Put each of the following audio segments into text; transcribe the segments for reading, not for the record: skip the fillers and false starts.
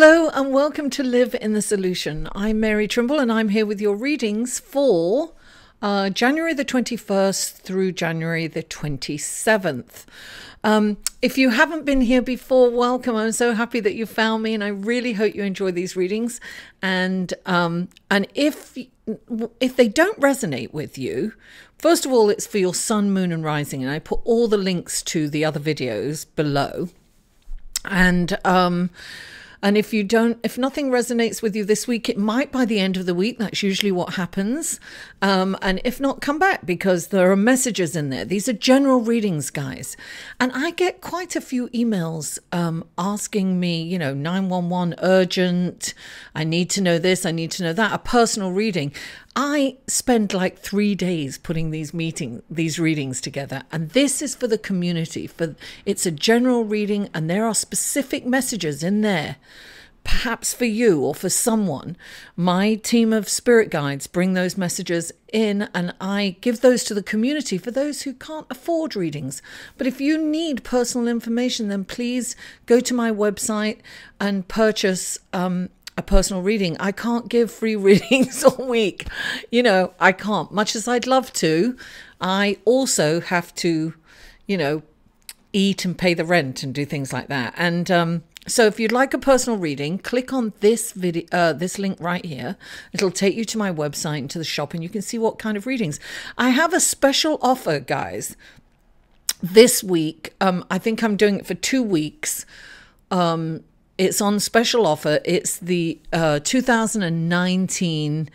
Hello and welcome to Live in the Solution. I'm Mary Trimble and I'm here with your readings for January the 21st through January the 27th. If you haven't been here before, welcome. I'm so happy that you found me and I really hope you enjoy these readings. And if they don't resonate with you, first of all, it's for your sun, moon and rising. And I put all the links to the other videos below. And if nothing resonates with you this week, it might by the end of the week. That's usually what happens. And if not, come back because there are messages in there. These are general readings, guys. And I get quite a few emails asking me, 911 urgent. I need to know this. I need to know that. A personal reading. I spend like 3 days putting these readings together, and this is for the community. It's a general reading, and there are specific messages in there, perhaps for you or for someone. My team of spirit guides bring those messages in, and I give those to the community for those who can't afford readings. But if you need personal information, then please go to my website and purchase a personal reading. I can't give free readings all week. I can't, much as I'd love to. I also have to, eat and pay the rent and do things like that. And so if you'd like a personal reading, click on this video, this link right here. It'll take you to my website and to the shop and you can see what kind of readings. I have a special offer, guys, this week. I think I'm doing it for 2 weeks. It's on special offer. It's the 2019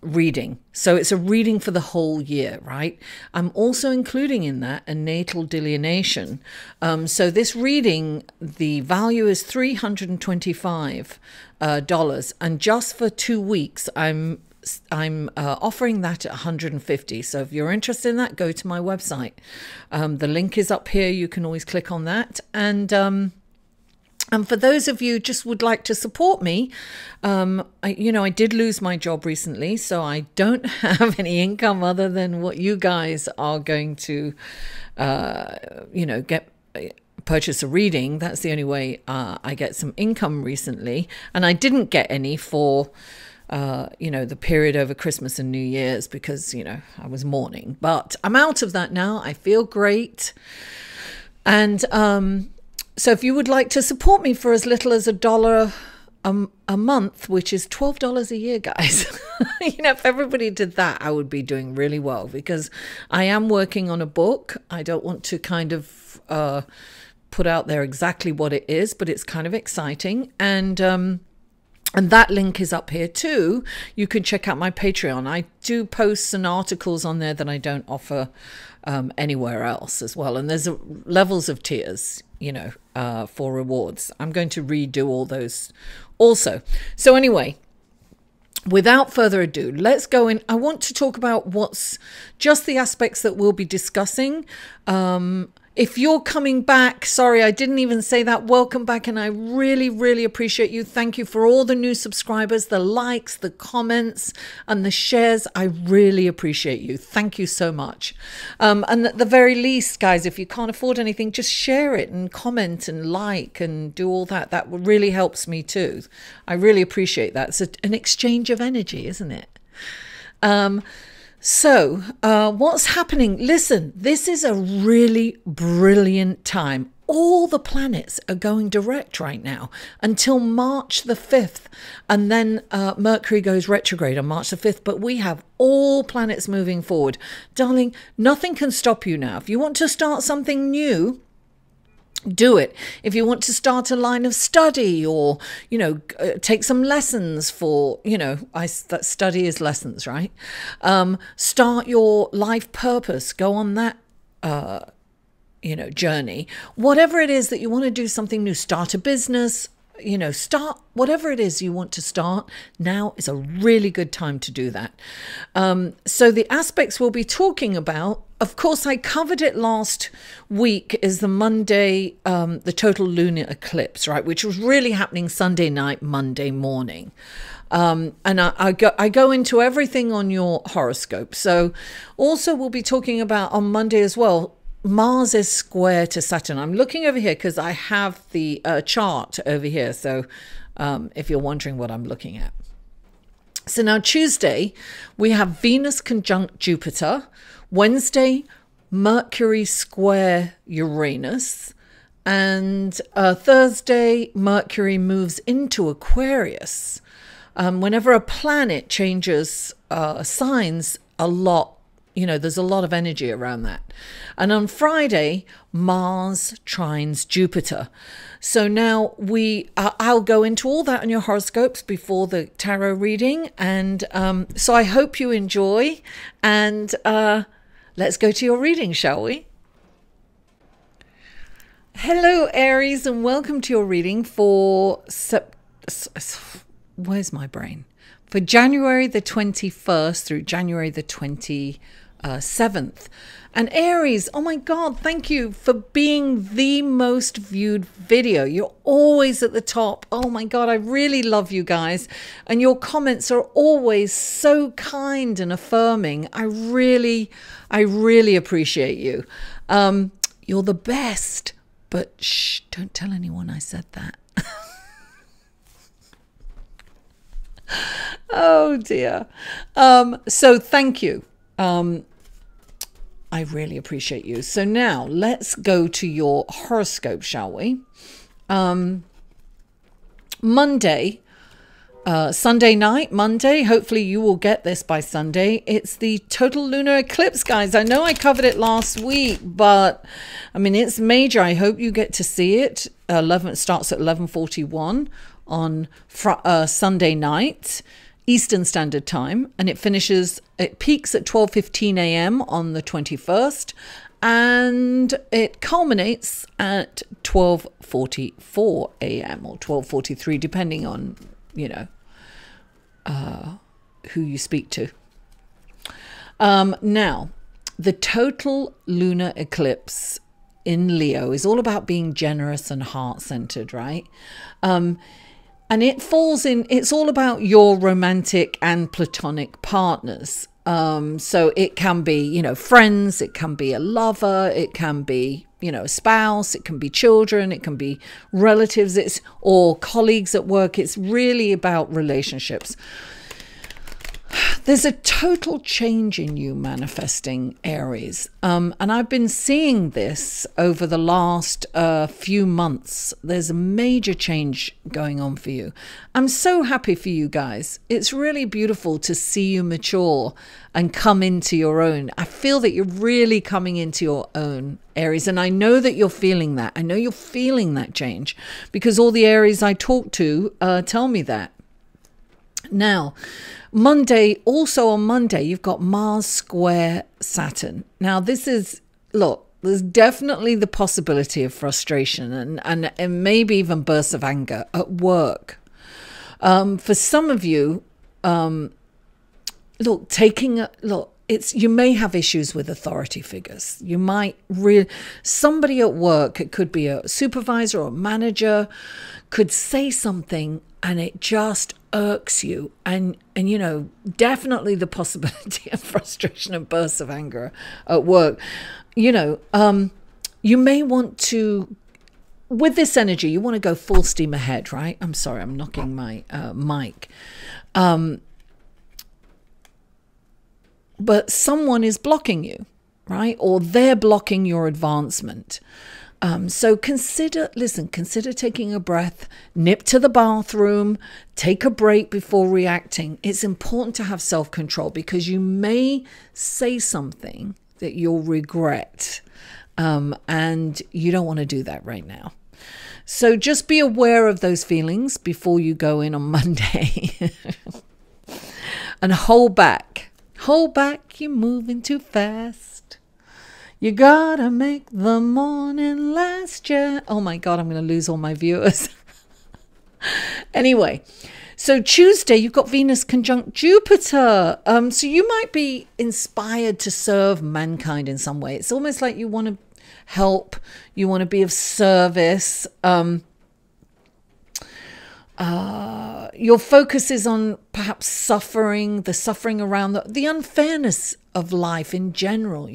reading. So it's a reading for the whole year, right? I'm also including in that a natal delineation. So this reading, the value is $325. And just for 2 weeks, I'm offering that at $150. So if you're interested in that, go to my website. The link is up here. You can always click on that. And for those of you who just would like to support me, I did lose my job recently, so I don't have any income other than what you guys are going to, purchase a reading. That's the only way I get some income recently. And I didn't get any for, the period over Christmas and New Year's because, I was mourning. But I'm out of that now. I feel great. And so if you would like to support me for as little as $1 a month, which is $12 a year, guys, if everybody did that, I would be doing really well because I am working on a book. I don't want to kind of put out there exactly what it is, but it's kind of exciting. And that link is up here too. You can check out my Patreon. I do posts and articles on there that I don't offer anywhere else as well. And there's levels of tiers, for rewards. I'm going to redo all those also. So anyway, without further ado, let's go in. I want to talk about what's just the aspects that we'll be discussing. If you're coming back, sorry, I didn't even say that. Welcome back. And I really, really appreciate you. Thank you for all the new subscribers, the likes, the comments and the shares. I really appreciate you. Thank you so much. And at the very least, guys, if you can't afford anything, just share it and comment and like and do all that. That really helps me too. I really appreciate that. It's an exchange of energy, isn't it? So what's happening? Listen, this is a really brilliant time. All the planets are going direct right now until March the 5th. And then Mercury goes retrograde on March the 5th. But we have all planets moving forward. Darling, nothing can stop you now. If you want to start something new, do it. If you want to start a line of study or, take some lessons for, that study is lessons, right? Start your life purpose, go on that, journey. Whatever it is that you want to do something new, start a business, start whatever it is you want to start. Now is a really good time to do that. So the aspects we'll be talking about, of course, I covered it last week, is the Monday, the total lunar eclipse, right? Which was really happening Sunday night, Monday morning. And I go into everything on your horoscope. So also we'll be talking about on Monday as well, Mars is square to Saturn. I'm looking over here because I have the chart over here. So if you're wondering what I'm looking at. So now Tuesday, we have Venus conjunct Jupiter. Wednesday, Mercury square Uranus. And Thursday, Mercury moves into Aquarius. Whenever a planet changes signs, there's a lot of energy around that. And on Friday, Mars trines Jupiter. So now I'll go into all that in your horoscopes before the tarot reading. And so I hope you enjoy. And let's go to your reading, shall we? Hello, Aries, and welcome to your reading for where's my brain? For January the 21st through January the 27th. And Aries, oh my God, thank you for being the most viewed video. You're always at the top. Oh my God, I really love you guys. And your comments are always so kind and affirming. I really appreciate you. You're the best. But shh, don't tell anyone I said that. Oh dear. So thank you. I really appreciate you. So now let's go to your horoscope, shall we? Sunday night, Monday. Hopefully you will get this by Sunday. It's the total lunar eclipse, guys. I know I covered it last week, but I mean, it's major. I hope you get to see it. It starts at 11:41 on Sunday night, Eastern Standard Time, and it peaks at 12:15 a.m. on the 21st, and it culminates at 12:44 a.m. or 12:43, depending on, who you speak to. Now, the total lunar eclipse in Leo is all about being generous and heart-centered, right? And it's all about your romantic and platonic partners. So it can be, friends, it can be a lover, it can be, a spouse, it can be children, it can be relatives, or colleagues at work. It's really about relationships. There's a total change in you manifesting, Aries. And I've been seeing this over the last few months. There's a major change going on for you. I'm so happy for you guys. It's really beautiful to see you mature and come into your own. I feel that you're really coming into your own, Aries. And I know that you're feeling that. I know you're feeling that change because all the Aries I talk to tell me that. Now, also on Monday, you've got Mars square Saturn. Now, there's definitely the possibility of frustration and maybe even bursts of anger at work. For some of you, you may have issues with authority figures. You might somebody at work, it could be a supervisor or a manager, could say something and it just irks you, and definitely the possibility of frustration and bursts of anger at work. You may want to, with this energy, you want to go full steam ahead, right? I'm sorry, I'm knocking my mic. But someone is blocking you, right? Or they're blocking your advancement. So consider taking a breath, nip to the bathroom, take a break before reacting. It's important to have self-control because you may say something that you'll regret. And you don't want to do that right now. So just be aware of those feelings before you go in on Monday. And hold back. Hold back, you're moving too fast. You gotta make the morning last, yeah. Oh my God, I'm going to lose all my viewers. Anyway, so Tuesday, you've got Venus conjunct Jupiter. So you might be inspired to serve mankind in some way. It's almost like you want to help, you want to be of service. Your focus is on perhaps the suffering around the unfairness of life in general,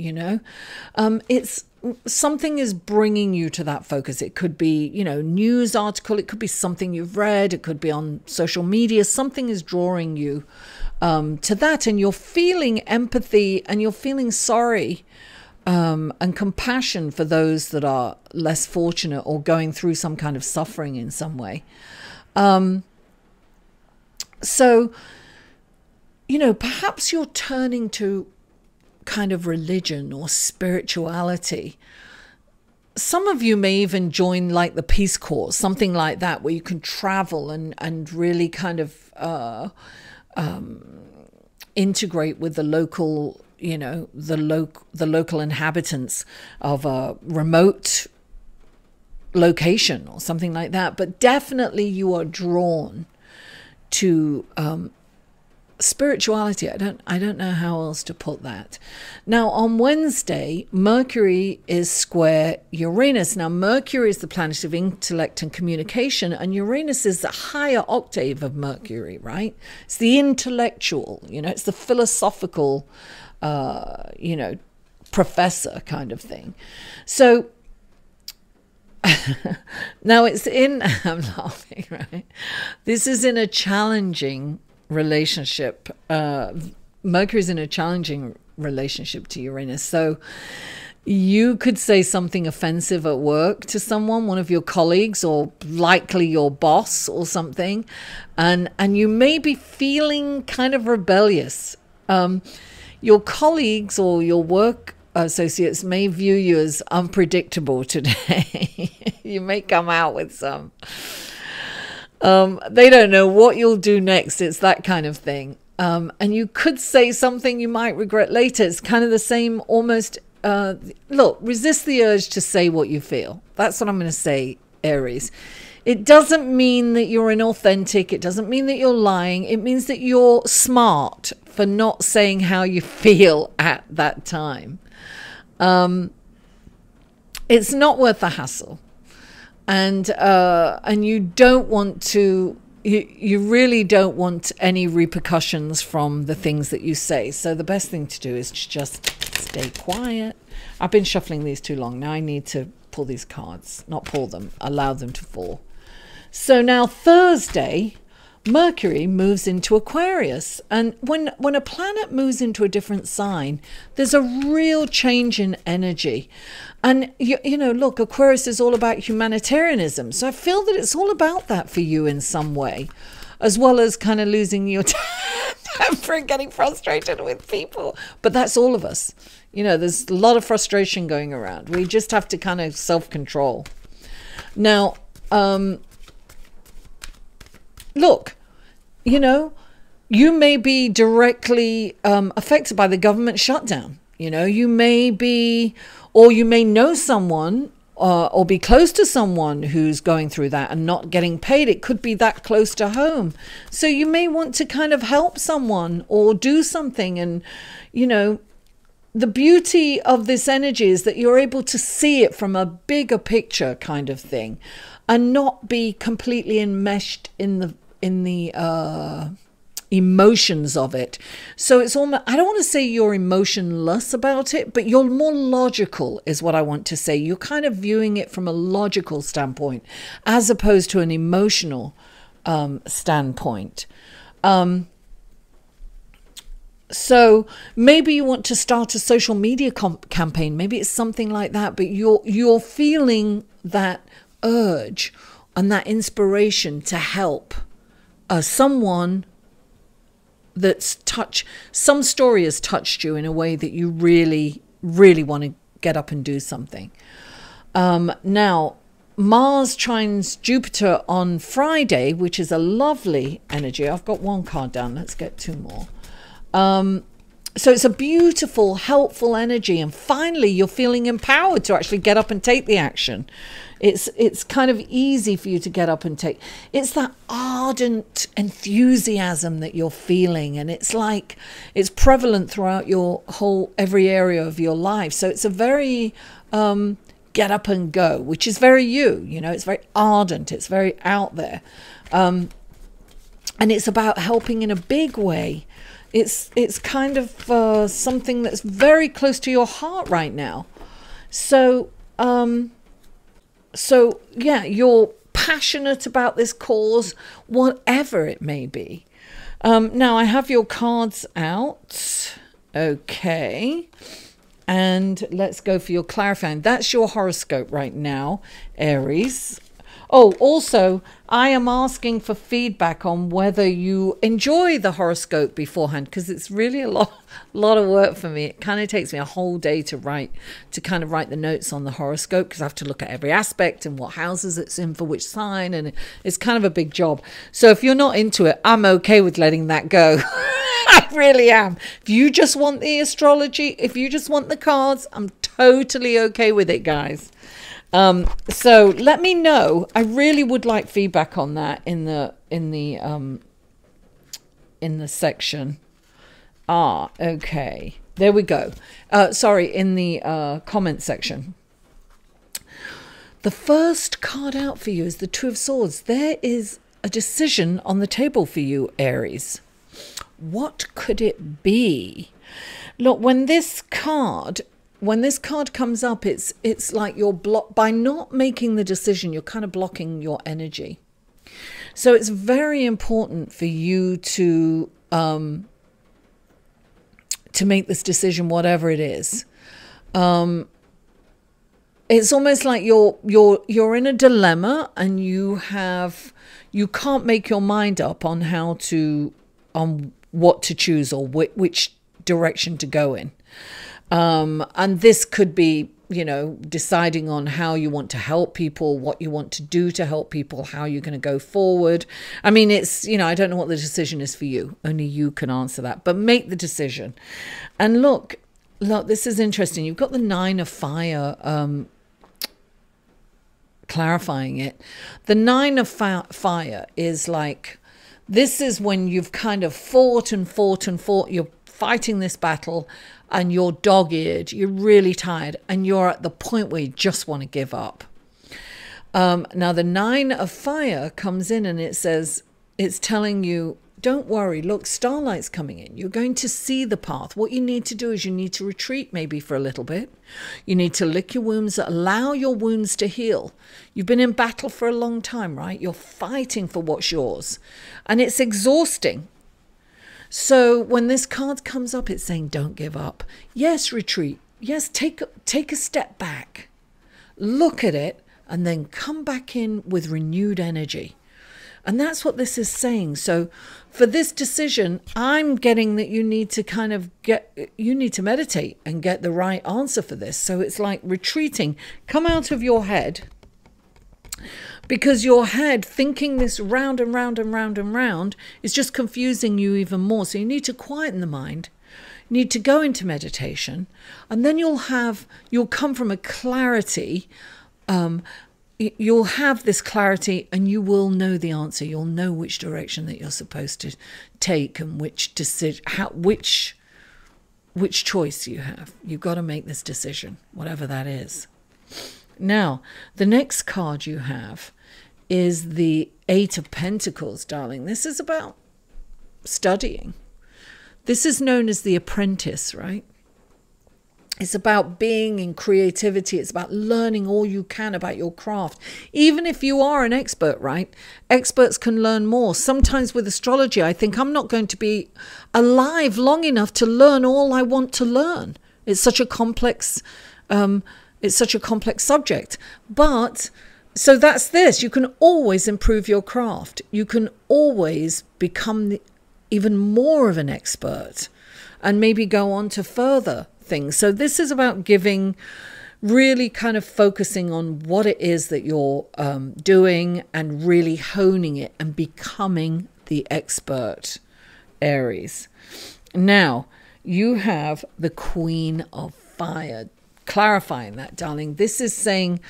It's something is bringing you to that focus. It could be, you know, news article. It could be something you've read. It could be on social media. Something is drawing you to that, and you're feeling empathy and you're feeling sorry and compassion for those that are less fortunate or going through some kind of suffering in some way. So, you know, perhaps you're turning to kind of religion or spirituality. Some of you may even join like the Peace Corps, something like that, where you can travel and really kind of integrate with the local, you know, the local inhabitants of a remote location or something like that. But definitely you are drawn to spirituality. I don't know how else to put that. Now on Wednesday, Mercury is square Uranus. Now Mercury is the planet of intellect and communication, and Uranus is the higher octave of Mercury, right? It's the intellectual, you know, it's the philosophical, you know, professor kind of thing. So now it's in, I'm laughing, right? This is in a challenging relationship. Mercury's in a challenging relationship to Uranus. So you could say something offensive at work to someone, one of your colleagues, or likely your boss or something. And you may be feeling kind of rebellious. Your colleagues or your work associates may view you as unpredictable today. You may come out with some. They don't know what you'll do next. It's that kind of thing. And you could say something you might regret later. It's kind of the same almost. Look, resist the urge to say what you feel. That's what I'm going to say, Aries. It doesn't mean that you're inauthentic. It doesn't mean that you're lying. It means that you're smart for not saying how you feel at that time. It's not worth the hassle. And you don't want to, you really don't want any repercussions from the things that you say. So the best thing to do is to just stay quiet. I've been shuffling these too long. Now I need to pull these cards, not pull them, allow them to fall. So now Thursday, Mercury moves into Aquarius. And when a planet moves into a different sign, there's a real change in energy. And, you know, look, Aquarius is all about humanitarianism. So I feel that it's all about that for you in some way, as well as kind of losing your temper and getting frustrated with people. But that's all of us. You know, there's a lot of frustration going around. We just have to kind of self-control. Now, look, you know, you may be directly affected by the government shutdown. You know, you may be, or you may know someone or be close to someone who's going through that and not getting paid. It could be that close to home. So you may want to kind of help someone or do something. And, you know, the beauty of this energy is that you're able to see it from a bigger picture kind of thing and not be completely enmeshed in the emotions of it. So it's almost, I don't want to say you're emotionless about it, but you're more logical is what I want to say. You're kind of viewing it from a logical standpoint as opposed to an emotional standpoint. So maybe you want to start a social media campaign. Maybe it's something like that, but you're feeling that urge and that inspiration to help someone that's some story has touched you in a way that you really, really want to get up and do something. Now, Mars trines Jupiter on Friday, which is a lovely energy. I've got one card down. Let's get two more. So it's a beautiful, helpful energy. And finally, you're feeling empowered to actually get up and take the action. It's kind of easy for you to get up and take. It's that ardent enthusiasm that you're feeling. And it's like it's prevalent throughout every area of your life. So it's a very get up and go, which is very you know, it's very ardent. It's very out there. And it's about helping in a big way. It's kind of something that's very close to your heart right now. So, so yeah, you're passionate about this cause, whatever it may be. Now I have your cards out. Okay. And let's go for your clarifying. That's your horoscope right now, Aries. Oh, also, I am asking for feedback on whether you enjoy the horoscope beforehand, because it's really a lot of work for me. It kind of takes me a whole day to write the notes on the horoscope, because I have to look at every aspect and what houses it's in for which sign, and it's kind of a big job. So if you're not into it, I'm okay with letting that go. I really am. If you just want the astrology, if you just want the cards, I'm totally okay with it, guys. So let me know. I really would like feedback on that in the section. Okay. There we go. Sorry, in the comment section. The first card out for you is the Two of Swords. There is a decision on the table for you, Aries. What could it be? Look, when this card comes up, it's like you're by not making the decision, you're kind of blocking your energy. So it's very important for you to make this decision, whatever it is. It's almost like you're in a dilemma, and you can't make your mind up on what to choose, or which direction to go in. And this could be, deciding on how you want to help people, what you want to do to help people, how you're going to go forward. I mean, it's, I don't know what the decision is for you. Only you can answer that, but make the decision. And look, this is interesting. You've got the Nine of Fire, clarifying it. The Nine of Fire is like, this is when you've kind of fought and fought and fought. You're fighting this battle, and you're dog-eared, you're really tired, and you're at the point where you just want to give up. Now the Nine of Fire comes in, and it's telling you, don't worry, look, starlight's coming in. You're going to see the path. What you need to do is you need to retreat maybe for a little bit. You need to lick your wounds, allow your wounds to heal. You've been in battle for a long time, right? You're fighting for what's yours, and it's exhausting. So when this card comes up, it's saying, don't give up. Yes, retreat. Yes, take a step back. Look at it, and then come back in with renewed energy. And that's what this is saying. So for this decision, I'm getting that you need to meditate and get the right answer for this. So it's like retreating. Come out of your head, because your head thinking this round and round and round and round is just confusing you even more. So you need to quieten the mind. You need to go into meditation, and then you'll come from a clarity. You'll have this clarity, and you will know the answer. You'll know which direction that you're supposed to take, and which choice you have. You've got to make this decision, whatever that is. Now, the next card you have is the Eight of Pentacles, darling. This is about studying. This is known as the apprentice, right? It's about being in creativity. It's about learning all you can about your craft. Even if you are an expert, right? Experts can learn more. Sometimes with astrology, I think I'm not going to be alive long enough to learn all I want to learn. It's such a complex subject. But so that's this. You can always improve your craft. You can always become even more of an expert, and maybe go on to further things. So this is about giving, really kind of focusing on what it is that you're doing, and really honing it and becoming the expert, Aries. Now you have the Queen of Fire. Clarifying that, darling. This is saying,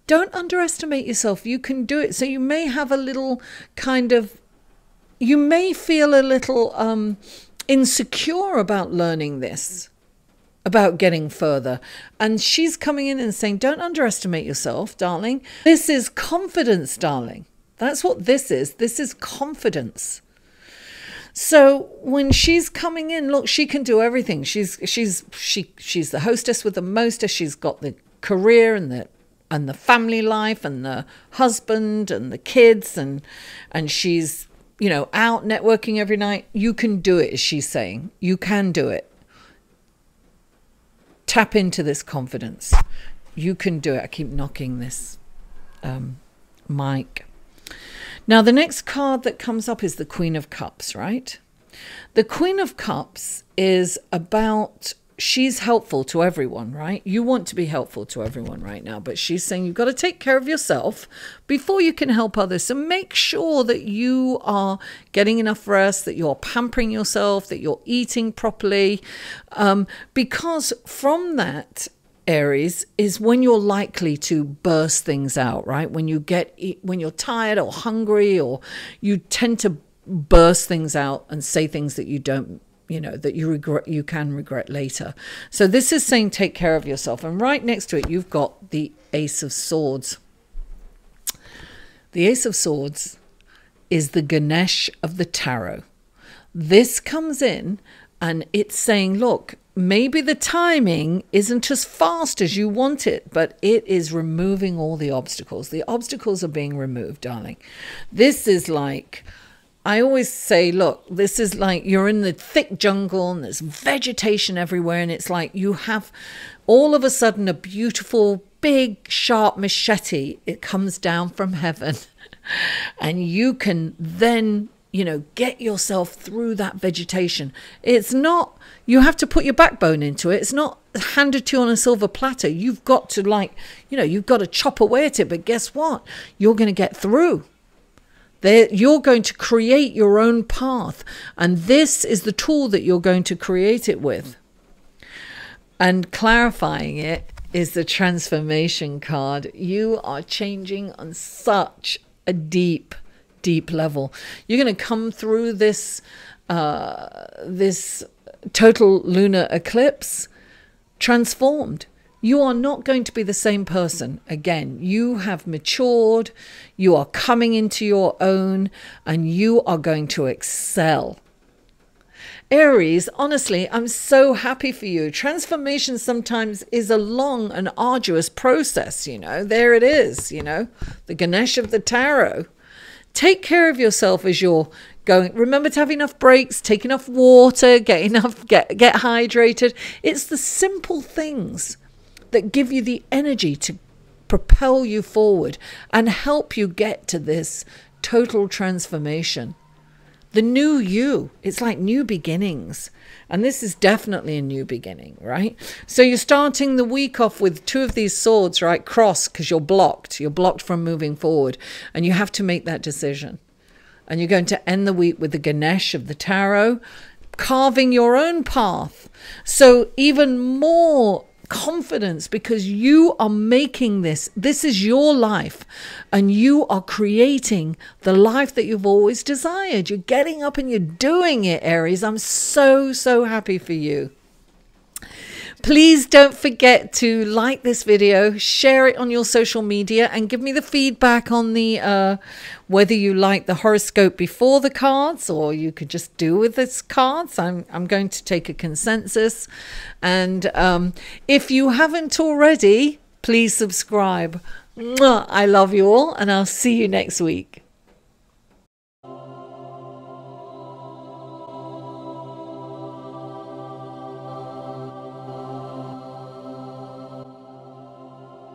don't underestimate yourself. You can do it. So you may have a little you may feel a little insecure about learning this, about getting further. And she's coming in and saying, don't underestimate yourself, darling. This is confidence, darling. That's what this is. This is confidence. So when she's coming in, look, she can do everything. She's the hostess with the mostest. She's got the career and the family life and the husband and the kids, and she's, you know, out networking every night. You can do it, as she's saying. You can do it. Tap into this confidence. You can do it. I keep knocking this mic. Now, the next card that comes up is the Queen of Cups, right? The Queen of Cups is about, she's helpful to everyone, right? You want to be helpful to everyone right now, but she's saying you've got to take care of yourself before you can help others. So make sure that you are getting enough rest, that you're pampering yourself, that you're eating properly, because from that, Aries, is when you're likely to burst things out, right? When you're tired or hungry, or you tend to burst things out and say things that you don't, you know, that you can regret later. So this is saying take care of yourself. And right next to it, you've got the Ace of Swords. The Ace of Swords is the Ganesh of the tarot. This comes in and it's saying, look, maybe the timing isn't as fast as you want it, but it is removing all the obstacles. The obstacles are being removed, darling. This is like, I always say, look, this is like you're in the thick jungle and there's vegetation everywhere, and it's like you have all of a sudden a beautiful, big, sharp machete. It comes down from heaven and you can then, you know, get yourself through that vegetation. It's not, you have to put your backbone into it. It's not handed to you on a silver platter. You've got to, like, you know, you've got to chop away at it. But guess what? You're going to get through. You're going to create your own path. And this is the tool that you're going to create it with. And clarifying it is the transformation card. You are changing on such a deep level. You're going to come through this this total lunar eclipse transformed. You are not going to be the same person again. You have matured, you are coming into your own, and you are going to excel. Aries, honestly, I'm so happy for you. Transformation sometimes is a long and arduous process, you know. There it is, you know, the Ganesh of the tarot. Take care of yourself as you're going. Remember to have enough breaks, take enough water, get hydrated. It's the simple things that give you the energy to propel you forward and help you get to this total transformation. The new you, it's like new beginnings. And this is definitely a new beginning, right? So you're starting the week off with two of these swords, right? Cross, because you're blocked. You're blocked from moving forward. And you have to make that decision. And you're going to end the week with the Ganesh of the tarot, carving your own path. So even more confidence, because you are making this is your life, and you are creating the life that you've always desired. You're getting up and you're doing it, Aries. I'm so happy for you. Please don't forget to like this video, share it on your social media, and give me the feedback on the whether you like the horoscope before the cards, or you could just do with this cards. I'm going to take a consensus. And if you haven't already, please subscribe. Mwah! I love you all, and I'll see you next week.